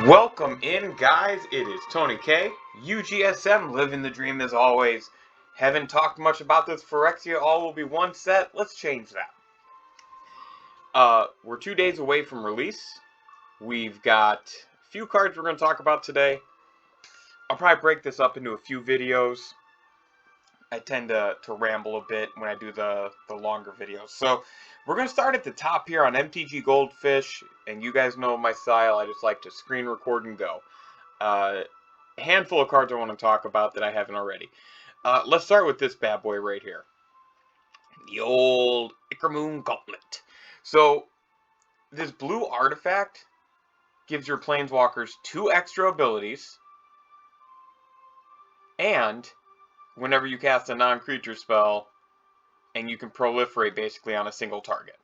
Welcome in, guys. It is Tony K, UGSM, living the dream as always. Haven't talked much about this Phyrexia All will be one set. Let's change that. We're 2 days away from release. We've got a few cards we're going to talk about today. I'll probably break this up into a few videos. I tend to ramble a bit when I do the longer videos. So we're going to start at the top here on MTG Goldfish, and you guys know my style. I just like to screen record and go. A handful of cards I want to talk about that I haven't already. Let's start with this bad boy right here. The old Ichormoon Gauntlet. So this blue artifact gives your planeswalkers 2 extra abilities, and whenever you cast a non-creature spell, and you can proliferate basically on a single target.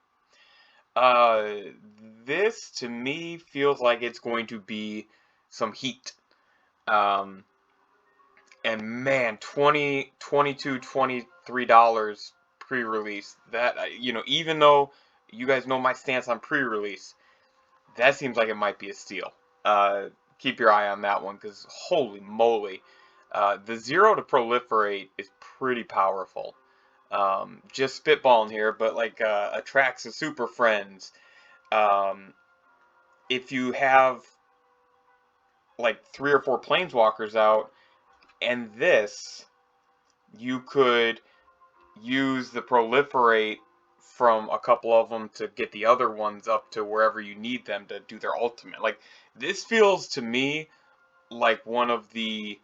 This to me feels like it's going to be some heat. And man, $22, $23 pre-release. That, even though you guys know my stance on pre-release, that seems like it might be a steal. Keep your eye on that one, because holy moly. The 0 to proliferate is pretty powerful. Just spitballing here, but like attracts the Super Friends. If you have like 3 or 4 planeswalkers out, and this, you could use the proliferate from a couple of them to get the other ones up to wherever you need them to do their ultimate. Like, this feels to me like one of the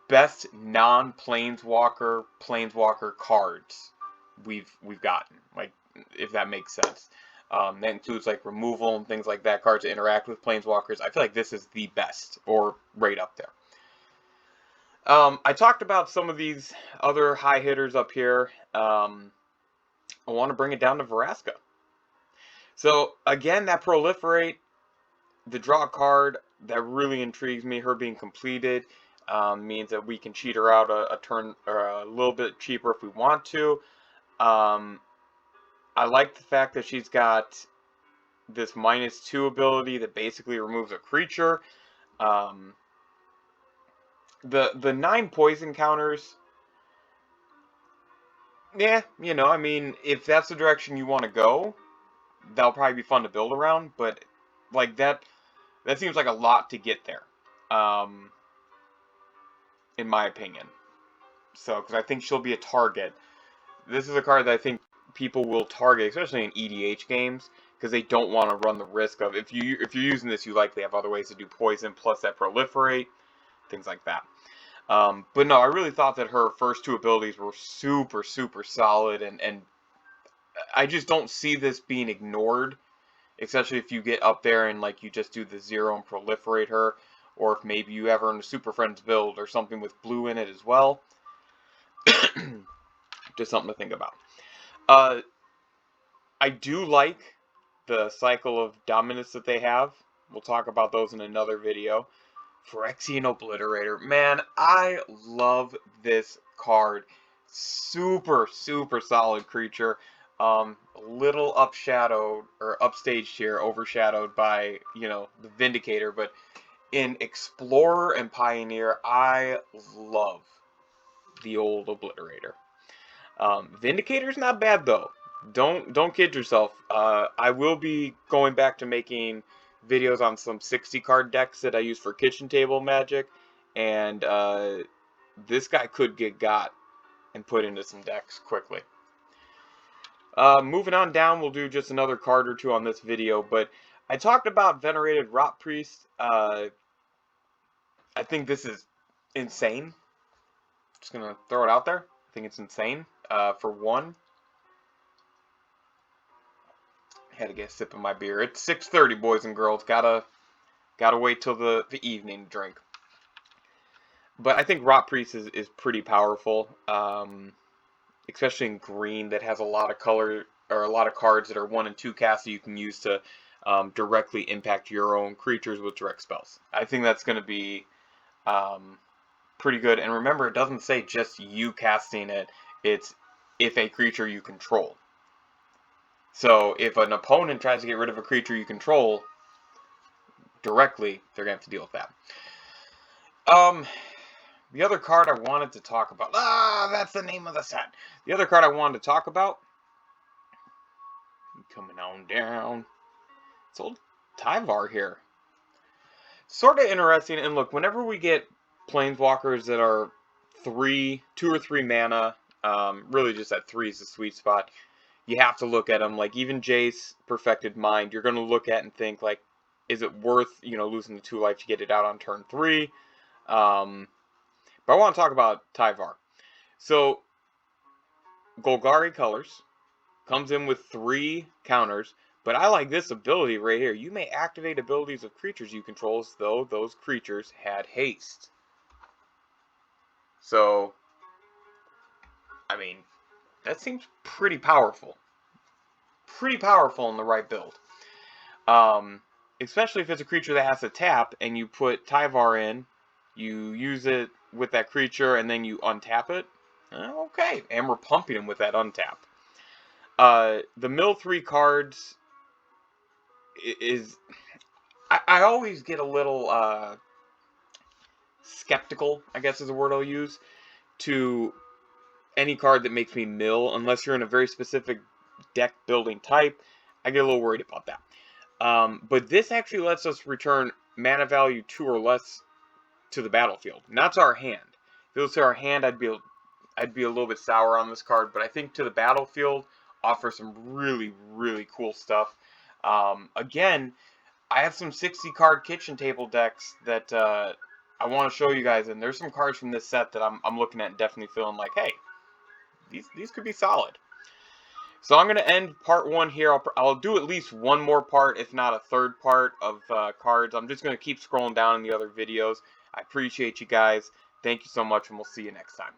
best non-planeswalker cards we've gotten, like, if that makes sense. That includes like removal and things like that, cards that interact with planeswalkers. I feel like this is the best, or right up there. I talked about some of these other high hitters up here. I want to bring it down to Vraska. So again, that proliferate, the draw card, that really intrigues me. Her being completed means that we can cheat her out a turn, or a little bit cheaper if we want to. I like the fact that she's got this -2 ability that basically removes a creature. The 9 poison counters, yeah, I mean, if that's the direction you want to go, that'll probably be fun to build around, but like that seems like a lot to get there, in my opinion. So, because I think she'll be a target. This is a card that I think people will target, especially in EDH games, because they don't want to run the risk of, if you're using this, you likely have other ways to do poison plus that proliferate, things like that. But no, I really thought that her first 2 abilities were super, super solid, and I just don't see this being ignored, especially if you get up there and like you just do the 0 and proliferate her, or if maybe you have her in a Super Friends build or something with blue in it as well. Just something to think about. I do like the cycle of dominance that they have. We'll talk about those in another video. Phyrexian Obliterator. Man, I love this card. Super, super solid creature. A little upshadowed, or upstaged here, overshadowed by, the Vindicator, but in Explorer and Pioneer, I love the old Obliterator. Vindicator's not bad though. Don't kid yourself. I will be going back to making videos on some 60 card decks that I use for kitchen table magic, and this guy could get got and put into some decks quickly. Moving on down, we'll do just another card or two on this video, but I talked about Venerated Rot Priest. I think this is insane. Just gonna throw it out there. I think it's insane. For one, had to get a sip of my beer. It's 6:30, boys and girls. Gotta wait till the evening to drink. But I think Rot Priest is pretty powerful, especially in green, that has a lot of color, or a lot of cards that are 1 and 2 casts that you can use to directly impact your own creatures with direct spells. I think that's going to be pretty good. And remember, it doesn't say just you casting it. It's if a creature you control. So if an opponent tries to get rid of a creature you control, directly, they're going to have to deal with that. The other card I wanted to talk about, that's the name of the set. The other card I wanted to talk about, coming on down, it's old Tyvar here. Sort of interesting, and look, whenever we get planeswalkers that are 2 or 3 mana, really just at 3 is the sweet spot, you have to look at them. Like, even Jace, Perfected Mind, you're going to look at and think, like, is it worth, losing the 2 life to get it out on turn 3? But I want to talk about Tyvar. So, Golgari colors, comes in with 3 counters, but I like this ability right here. You may activate abilities of creatures you control as though those creatures had haste. So, I mean, that seems pretty powerful. Pretty powerful in the right build. Especially if it's a creature that has to tap, and you put Tyvar in, you use it with that creature, and then you untap it. Okay, and we're pumping him with that untap. The mill 3 cards is... I always get a little skeptical, I guess is the word I'll use, to any card that makes me mill, unless you're in a very specific deck building type. I get a little worried about that. But this actually lets us return mana value 2 or less to the battlefield, not to our hand. If it was to our hand, I'd be a little bit sour on this card, but I think to the battlefield offers some really, really cool stuff. Again, I have some 60 card kitchen table decks that I want to show you guys, and there's some cards from this set that I'm looking at and definitely feeling like, hey, these could be solid. So I'm going to end part 1 here. I'll do at least one more part, if not a third part of cards. I'm just going to keep scrolling down in the other videos. I appreciate you guys. Thank you so much, and we'll see you next time.